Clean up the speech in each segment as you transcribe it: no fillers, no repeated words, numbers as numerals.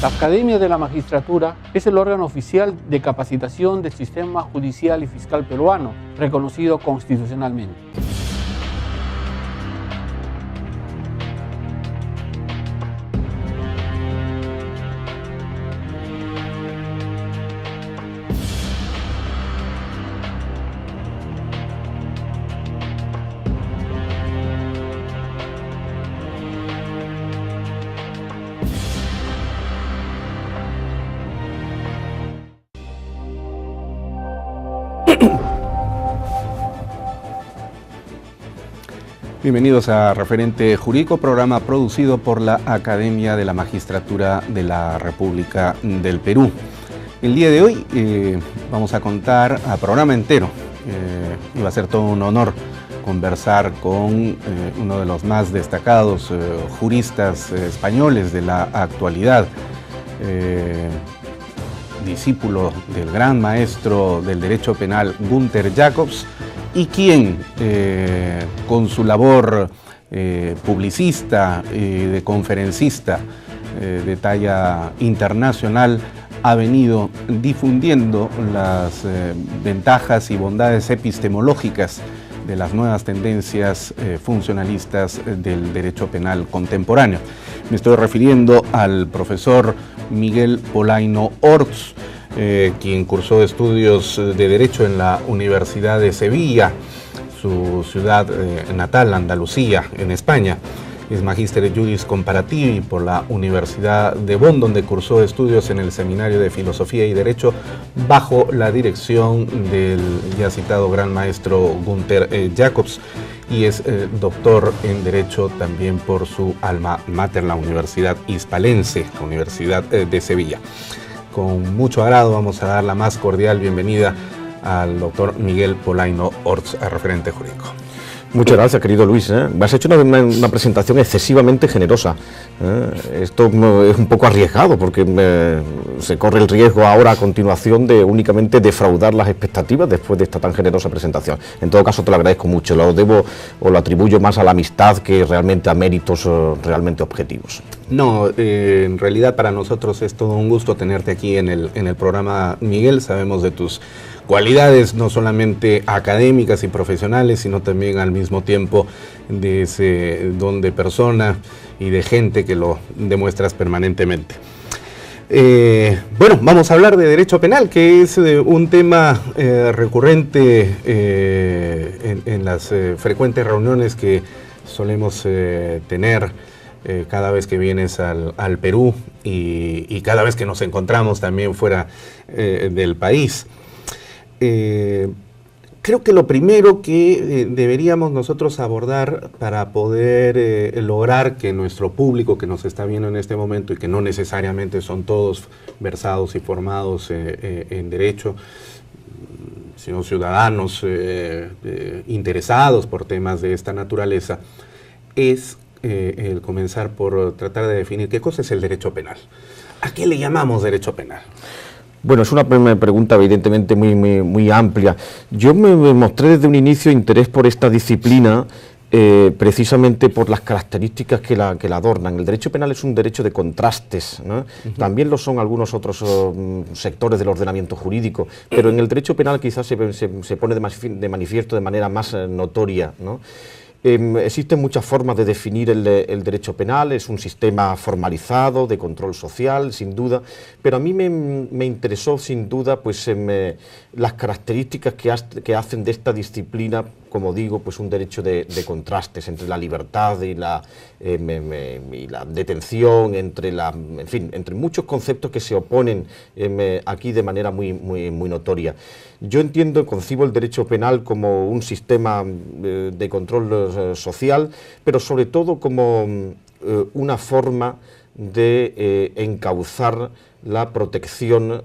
La Academia de la Magistratura es el órgano oficial de capacitación del sistema judicial y fiscal peruano, reconocido constitucionalmente. Bienvenidos a Referente Jurídico, programa producido por la Academia de la Magistratura de la República del Perú. El día de hoy vamos a contar a programa entero, y va a ser todo un honor conversar con uno de los más destacados juristas españoles de la actualidad, discípulo del gran maestro del derecho penal Günther Jacobs, y quien con su labor publicista y de conferencista de talla internacional ha venido difundiendo las ventajas y bondades epistemológicas de las nuevas tendencias funcionalistas del derecho penal contemporáneo. Me estoy refiriendo al profesor Miguel Polaino Orts, quien cursó estudios de Derecho en la Universidad de Sevilla, su ciudad natal, Andalucía, en España. Es magíster Juris Comparativi por la Universidad de Bonn, donde cursó estudios en el Seminario de Filosofía y Derecho bajo la dirección del ya citado gran maestro Günther Jacobs, y es doctor en Derecho también por su alma mater, la Universidad Hispalense, la Universidad de Sevilla. Con mucho agrado vamos a dar la más cordial bienvenida al doctor Miguel Polaino Orts, a Referente Jurídico. Muchas gracias, querido Luis. Me has hecho una presentación excesivamente generosa. Esto es un poco arriesgado porque se corre el riesgo ahora a continuación de únicamente defraudar las expectativas después de esta tan generosa presentación. En todo caso te lo agradezco mucho, lo debo o lo atribuyo más a la amistad que realmente a méritos realmente objetivos. No, en realidad para nosotros es todo un gusto tenerte aquí en el programa, Miguel. Sabemos de tus cualidades no solamente académicas y profesionales, sino también al mismo tiempo de ese don de persona y de gente que lo demuestras permanentemente. Bueno, vamos a hablar de derecho penal, que es un tema recurrente en las frecuentes reuniones que solemos tener cada vez que vienes al Perú y cada vez que nos encontramos también fuera del país. Creo que lo primero que deberíamos nosotros abordar para poder lograr que nuestro público que nos está viendo en este momento, y que no necesariamente son todos versados y formados en derecho, sino ciudadanos interesados por temas de esta naturaleza, es el comenzar por tratar de definir qué cosa es el derecho penal. ¿A qué le llamamos derecho penal? Bueno, es una pregunta evidentemente muy amplia. Yo me mostré desde un inicio interés por esta disciplina precisamente por las características que la adornan. El derecho penal es un derecho de contrastes, ¿no? También lo son algunos otros sectores del ordenamiento jurídico, pero en el derecho penal quizás se pone de manifiesto de manera más notoria, ¿no? Existen muchas formas de definir el derecho penal. Es un sistema formalizado de control social, sin duda, pero a mí me interesó sin duda pues, las características que hacen de esta disciplina, como digo, pues un derecho de contrastes entre la libertad y la detención, en fin, entre muchos conceptos que se oponen aquí de manera muy notoria. Yo entiendo, concibo el derecho penal como un sistema de control social, pero sobre todo como una forma de encauzar la protección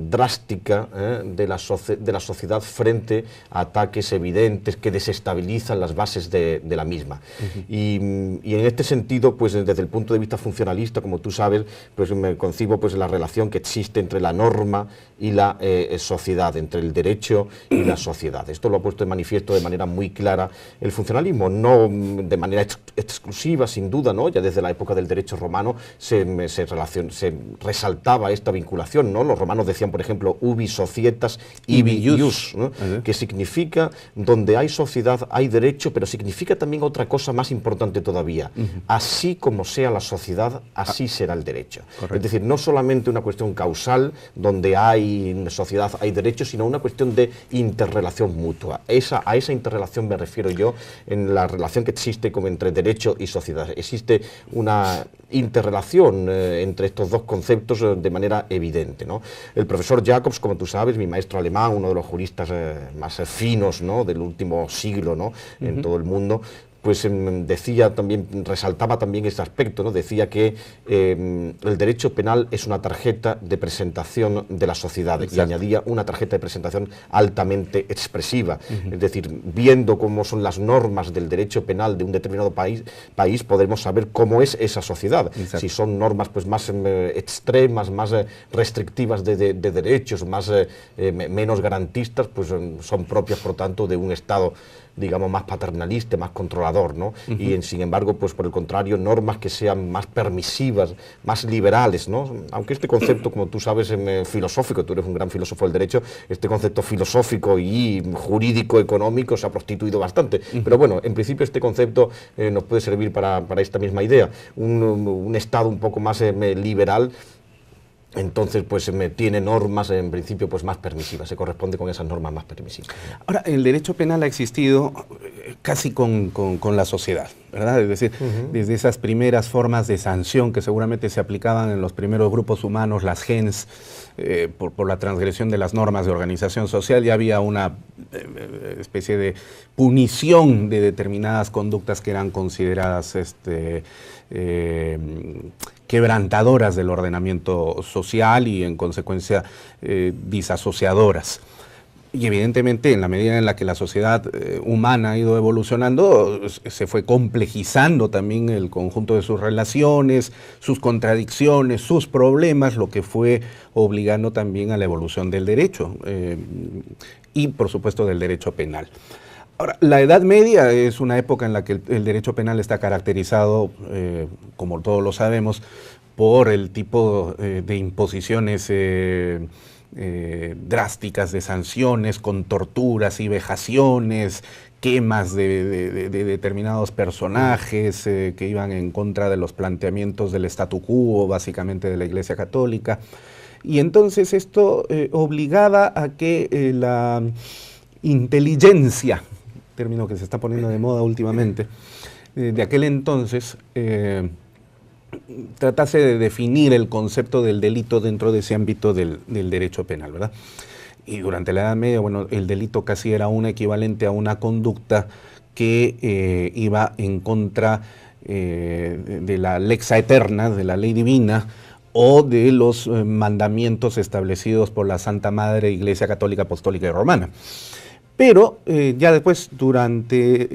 drástica de la sociedad frente a ataques evidentes que desestabilizan las bases de la misma. Y en este sentido, pues desde el punto de vista funcionalista, como tú sabes, pues me concibo pues la relación que existe entre la norma y la sociedad, entre el derecho y la sociedad. Esto lo ha puesto de manifiesto de manera muy clara el funcionalismo, no de manera exclusiva, sin duda, ¿no? Ya desde la época del derecho romano se resaltaba esta vinculación, ¿no? Los romanos decían, por ejemplo, ubi societas ibi ius, ¿no? Que significa donde hay sociedad hay derecho, pero significa también otra cosa más importante todavía. Así como sea la sociedad, así será el derecho. Correcto. Es decir, no solamente una cuestión causal, donde hay sociedad, hay derecho, sino una cuestión de interrelación mutua. A esa interrelación me refiero yo en la relación que existe como entre derecho y sociedad. Existe una interrelación entre estos dos conceptos de manera evidente, ¿no? El profesor Jacobs, como tú sabes, mi maestro alemán, uno de los juristas más finos, ¿no?, del último siglo, ¿no?, en todo el mundo, pues decía también, resaltaba también este aspecto, ¿no? Decía que el derecho penal es una tarjeta de presentación de la sociedad. Exacto. Y añadía una tarjeta de presentación altamente expresiva. Es decir, viendo cómo son las normas del derecho penal de un determinado país podremos saber cómo es esa sociedad. Exacto. Si son normas pues más extremas, más restrictivas de derechos, menos garantistas, pues son propias, por tanto, de un Estado, digamos, más paternalista, más controlador, ¿no? Y sin embargo, pues por el contrario, normas que sean más permisivas, más liberales, ¿no? Aunque este concepto, como tú sabes, filosófico, tú eres un gran filósofo del derecho, este concepto filosófico y jurídico económico se ha prostituido bastante. Pero bueno, en principio este concepto nos puede servir para esta misma idea. Un Estado un poco más liberal, entonces pues tiene normas en principio pues más permisivas, se corresponde con esas normas más permisivas. Ahora, el derecho penal ha existido casi con la sociedad, ¿verdad? Es decir, desde esas primeras formas de sanción que seguramente se aplicaban en los primeros grupos humanos, las gens, por la transgresión de las normas de organización social, ya había una especie de punición de determinadas conductas que eran consideradas quebrantadoras del ordenamiento social y en consecuencia disasociadoras. Y evidentemente en la medida en la que la sociedad humana ha ido evolucionando, se fue complejizando también el conjunto de sus relaciones, sus contradicciones, sus problemas, lo que fue obligando también a la evolución del derecho y por supuesto del derecho penal. Ahora, la Edad Media es una época en la que el derecho penal está caracterizado, como todos lo sabemos, por el tipo de imposiciones drásticas de sanciones, con torturas y vejaciones, quemas de determinados personajes que iban en contra de los planteamientos del statu quo, básicamente de la Iglesia Católica. Y entonces esto obligaba a que la inteligencia, término que se está poniendo de moda últimamente, de aquel entonces, tratase de definir el concepto del delito dentro de ese ámbito del derecho penal, ¿verdad? Y durante la Edad Media, bueno, el delito casi era un equivalente a una conducta que iba en contra de la lex aeterna, de la ley divina, o de los mandamientos establecidos por la Santa Madre Iglesia Católica, Apostólica y Romana. Pero ya después, durante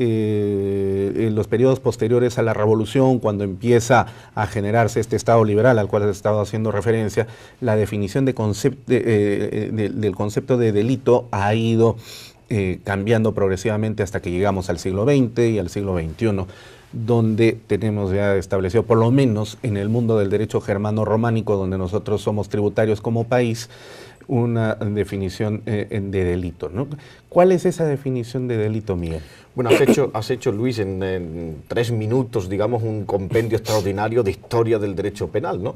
los periodos posteriores a la Revolución, cuando empieza a generarse este Estado liberal al cual he estado haciendo referencia, la definición del concepto de delito ha ido cambiando progresivamente hasta que llegamos al siglo XX y al siglo XXI, donde tenemos ya establecido, por lo menos en el mundo del derecho germano-románico, donde nosotros somos tributarios como país, una definición de delito, ¿no? ¿Cuál es esa definición de delito, Miguel? Bueno, has hecho, Luis, en 3 minutos, digamos, un compendio extraordinario de historia del derecho penal, ¿no?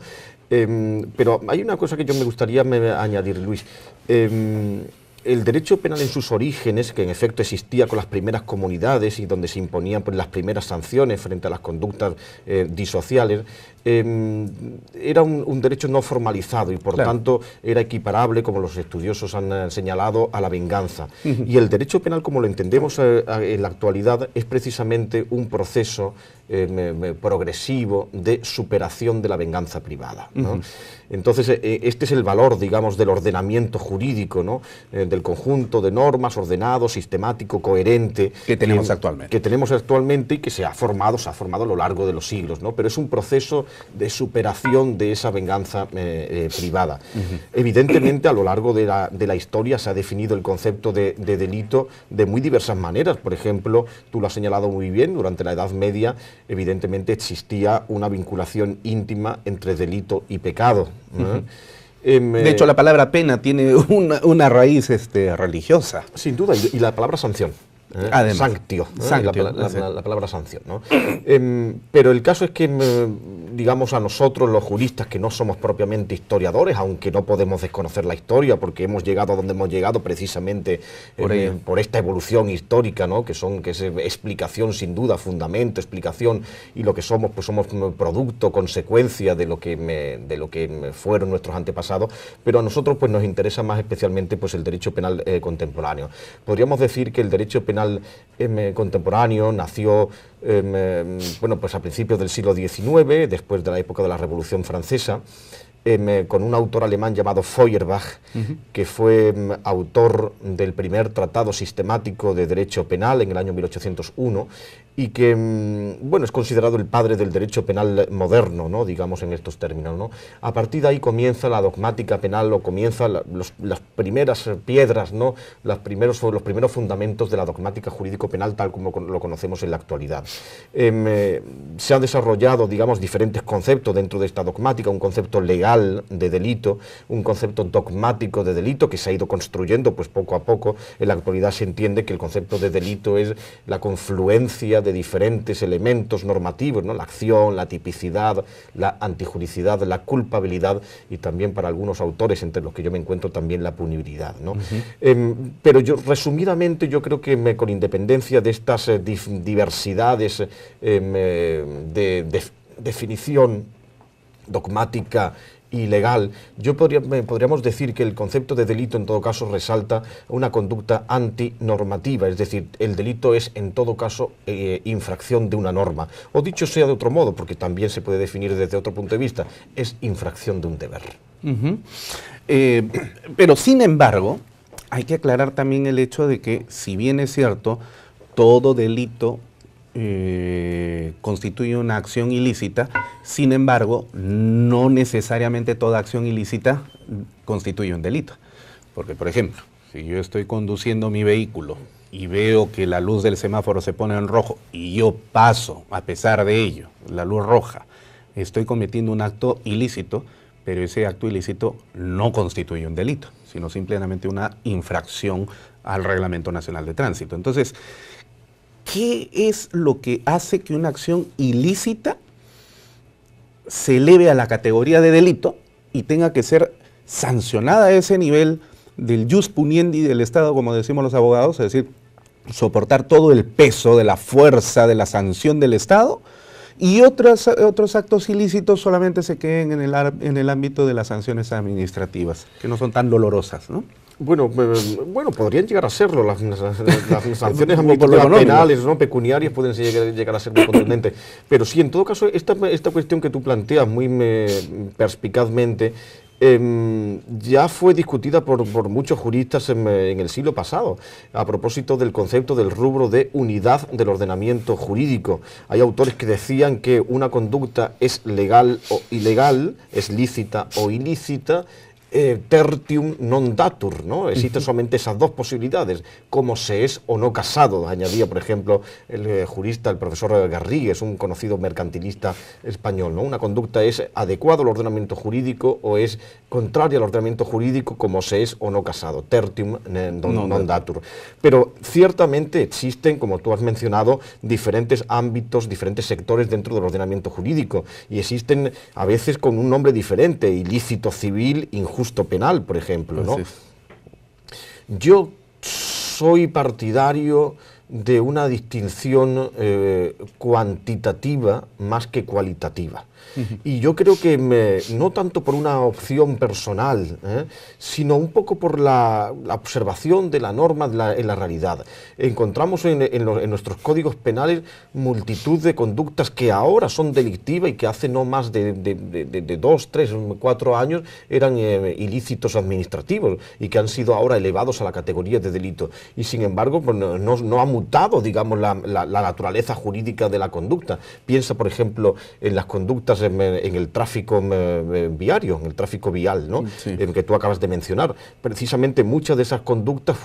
Pero hay una cosa que yo me gustaría añadir, Luis. el derecho penal en sus orígenes, que en efecto existía con las primeras comunidades y donde se imponían pues, las primeras sanciones frente a las conductas disociales, era un derecho no formalizado y por tanto era equiparable, como los estudiosos han señalado, a la venganza. Y el derecho penal, como lo entendemos en la actualidad, es precisamente un proceso progresivo de superación de la venganza privada, ¿no? Entonces, este es el valor, digamos, del ordenamiento jurídico, ¿no? Del conjunto de normas ordenado, sistemático, coherente que tenemos actualmente. Que tenemos actualmente y que se ha formado a lo largo de los siglos, ¿no? Pero es un proceso de superación de esa venganza privada. Evidentemente, a lo largo de la historia se ha definido el concepto de delito de muy diversas maneras. Por ejemplo, tú lo has señalado muy bien, durante la Edad Media, evidentemente existía una vinculación íntima entre delito y pecado. De hecho, la palabra pena tiene una raíz religiosa. Sin duda, y la palabra sanción. Además, sanctio, sanctio, la palabra sanción, ¿no? Pero el caso es que, digamos, a nosotros los juristas que no somos propiamente historiadores, aunque no podemos desconocer la historia porque hemos llegado a donde hemos llegado precisamente por esta evolución histórica, ¿no? que es explicación sin duda, fundamento, explicación, y lo que somos, pues somos producto, consecuencia de lo que fueron nuestros antepasados, pero a nosotros pues nos interesa más especialmente pues el derecho penal contemporáneo. Podríamos decir que el derecho penal contemporáneo nació bueno, pues a principios del siglo XIX, después de la época de la Revolución Francesa, con un autor alemán llamado Feuerbach, que fue autor del primer tratado sistemático de derecho penal en el año 1801 y que, bueno, es considerado el padre del derecho penal moderno, ¿no? Digamos en estos términos, ¿no? A partir de ahí comienza la dogmática penal o comienza las primeras piedras, ¿no? Los primeros fundamentos de la dogmática jurídico-penal tal como lo conocemos en la actualidad. Se han desarrollado, digamos, diferentes conceptos dentro de esta dogmática, un concepto legal de delito, un concepto dogmático de delito que se ha ido construyendo pues poco a poco. En la actualidad se entiende que el concepto de delito es la confluencia de diferentes elementos normativos, ¿no? La acción, la tipicidad, la antijuricidad, la culpabilidad y también para algunos autores, entre los que yo me encuentro, también la punibilidad, ¿no? Pero resumidamente, yo creo que con independencia de estas diversidades de definición dogmática y legal, podríamos decir que el concepto de delito en todo caso resalta una conducta antinormativa, es decir, el delito es en todo caso infracción de una norma, o dicho sea de otro modo, porque también se puede definir desde otro punto de vista, es infracción de un deber. Pero sin embargo, hay que aclarar también el hecho de que, si bien es cierto, todo delito constituye una acción ilícita, sin embargo, no necesariamente toda acción ilícita constituye un delito. Porque, por ejemplo, si yo estoy conduciendo mi vehículo y veo que la luz del semáforo se pone en rojo y yo paso, a pesar de ello, la luz roja, estoy cometiendo un acto ilícito, pero ese acto ilícito no constituye un delito, sino simplemente una infracción al Reglamento Nacional de Tránsito. Entonces, ¿qué es lo que hace que una acción ilícita se eleve a la categoría de delito y tenga que ser sancionada a ese nivel del jus puniendi del Estado, como decimos los abogados, es decir, soportar todo el peso de la fuerza de la sanción del Estado, y otros actos ilícitos solamente se queden en el ámbito de las sanciones administrativas, que no son tan dolorosas, ¿no? Bueno, podrían llegar a serlo, las sanciones administrativas penales, ¿no? Pecuniarias pueden llegar a ser muy contundentes, pero sí, en todo caso, esta cuestión que tú planteas muy perspicazmente, ya fue discutida por muchos juristas en el siglo pasado, a propósito del concepto del rubro de unidad del ordenamiento jurídico. Hay autores que decían que una conducta es legal o ilegal, es lícita o ilícita, tertium non datur, ¿no? Existen solamente esas dos posibilidades, como se es o no casado, añadía, por ejemplo, el jurista, el profesor Garrigues, un conocido mercantilista español, ¿no? Una conducta es adecuada al ordenamiento jurídico o es contraria al ordenamiento jurídico, como se es o no casado, tertium non datur. Pero ciertamente existen, como tú has mencionado, diferentes ámbitos, diferentes sectores dentro del ordenamiento jurídico, y existen a veces con un nombre diferente, ilícito civil, injusto penal, por ejemplo, ¿no? Yo soy partidario de una distinción cuantitativa más que cualitativa. Y yo creo que no tanto por una opción personal, sino un poco por la observación de la norma en la realidad. Encontramos en nuestros códigos penales multitud de conductas que ahora son delictivas y que hace no más de 2, 3, 4 años eran ilícitos administrativos y que han sido ahora elevados a la categoría de delito. Y sin embargo, pues, no ha mutado, digamos, la naturaleza jurídica de la conducta. Piensa, por ejemplo, en las conductas en el tráfico viario, en el tráfico vial, ¿no? Sí. Que tú acabas de mencionar. Precisamente muchas de esas conductas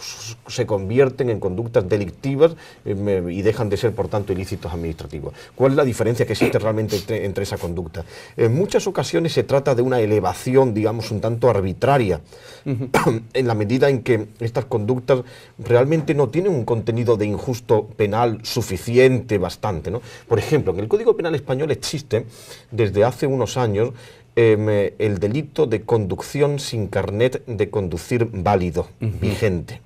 se convierten en conductas delictivas y dejan de ser, por tanto, ilícitos administrativos. ¿Cuál es la diferencia que existe realmente entre esa conducta? En muchas ocasiones se trata de una elevación, digamos, un tanto arbitraria, en la medida en que estas conductas realmente no tienen un contenido de injusto penal suficiente, bastante, ¿no? Por ejemplo, en el Código Penal español existe desde hace unos años el delito de conducción sin carnet de conducir válido, vigente.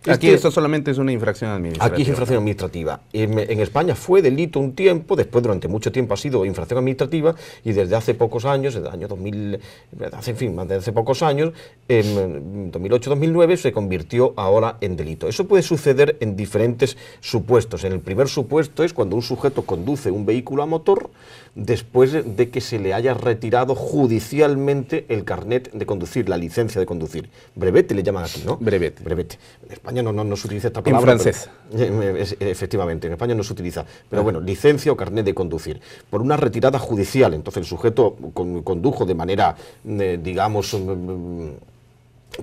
Aquí esto solamente es una infracción administrativa. Aquí es infracción administrativa. En España fue delito un tiempo, después durante mucho tiempo ha sido infracción administrativa y desde hace pocos años, desde el año 2000, desde hace pocos años, en 2008-2009 se convirtió ahora en delito. Eso puede suceder en diferentes supuestos. En el primer supuesto es cuando un sujeto conduce un vehículo a motor después de que se le haya retirado judicialmente el carnet de conducir, la licencia de conducir. Brevete le llaman aquí, ¿no? Brevete. Brevete. En España no se utiliza esta palabra. En francés. Pero, efectivamente, en España no se utiliza. Pero bueno, licencia o carnet de conducir. Por una retirada judicial. Entonces el sujeto condujo de manera, digamos,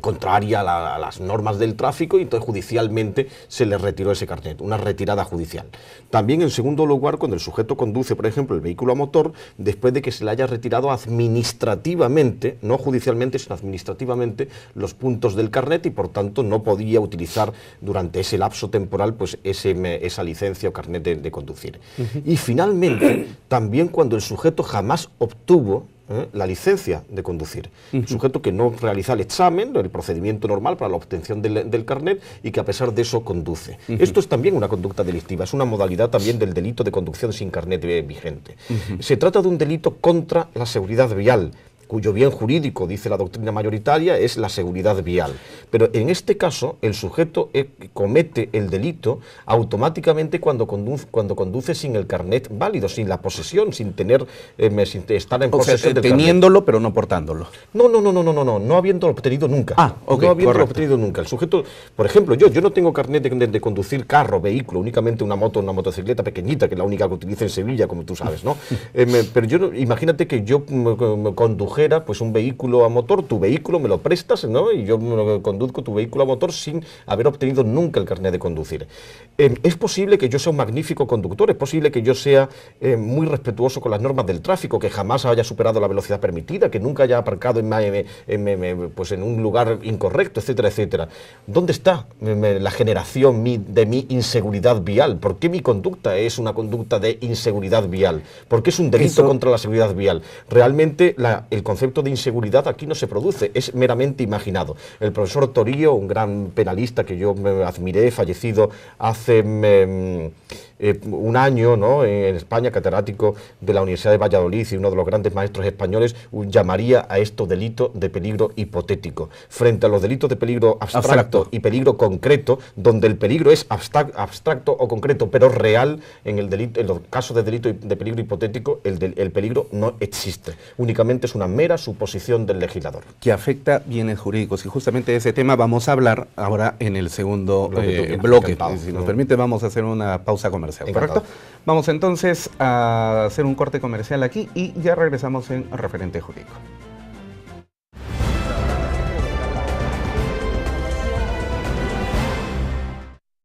contraria a las normas del tráfico y entonces judicialmente se le retiró ese carnet, una retirada judicial. También en segundo lugar, cuando el sujeto conduce, por ejemplo, el vehículo a motor, después de que se le haya retirado administrativamente, no judicialmente, sino administrativamente, los puntos del carnet y por tanto no podía utilizar durante ese lapso temporal pues esa licencia o carnet de conducir. Y finalmente, también cuando el sujeto jamás obtuvo la licencia de conducir. El sujeto que no realiza el examen, el procedimiento normal para la obtención del carnet y que a pesar de eso conduce. Esto es también una conducta delictiva, es una modalidad también del delito de conducción sin carnet vigente. Se trata de un delito contra la seguridad vial, cuyo bien jurídico, dice la doctrina mayoritaria, es la seguridad vial. Pero en este caso, el sujeto comete el delito automáticamente cuando conduce sin el carnet válido, sin la posesión, sin estar en posesión del teniéndolo, carnet. pero no portándolo. No habiéndolo obtenido nunca. Okay, no habiéndolo correcto. obtenido nunca. El sujeto, por ejemplo, yo no tengo carnet de conducir carro, vehículo, únicamente una motocicleta pequeñita, que es la única que utilizo en Sevilla, como tú sabes, ¿no? Pero imagínate que yo condujera pues un vehículo a motor, tu vehículo me lo prestas, ¿no? Y yo conduzco tu vehículo a motor sin haber obtenido nunca el carnet de conducir. Es posible que yo sea un magnífico conductor, es posible que yo sea muy respetuoso con las normas del tráfico, que jamás haya superado la velocidad permitida, que nunca haya aparcado pues en un lugar incorrecto, etcétera, etcétera. ¿Dónde está la generación de mi inseguridad vial? ¿Por qué mi conducta es una conducta de inseguridad vial? ¿Por qué es un delito contra la seguridad vial? Realmente el concepto de inseguridad aquí no se produce, es meramente imaginado. El profesor Torío, un gran penalista que yo admiré, fallecido hace un año, ¿no?, en España, catedrático de la Universidad de Valladolid y uno de los grandes maestros españoles, llamaría a esto delito de peligro hipotético. Frente a los delitos de peligro abstracto y peligro concreto, donde el peligro es abstracto o concreto, pero real, en los casos de delito de peligro hipotético, el peligro no existe. Únicamente es una mera suposición del legislador. Que afecta bienes jurídicos. Y justamente de ese tema vamos a hablar ahora en el segundo bloque. Si nos permite, vamos a hacer una pausa comercial. ¿Correcto? Vamos entonces a hacer un corte comercial aquí y ya regresamos en Referente Jurídico.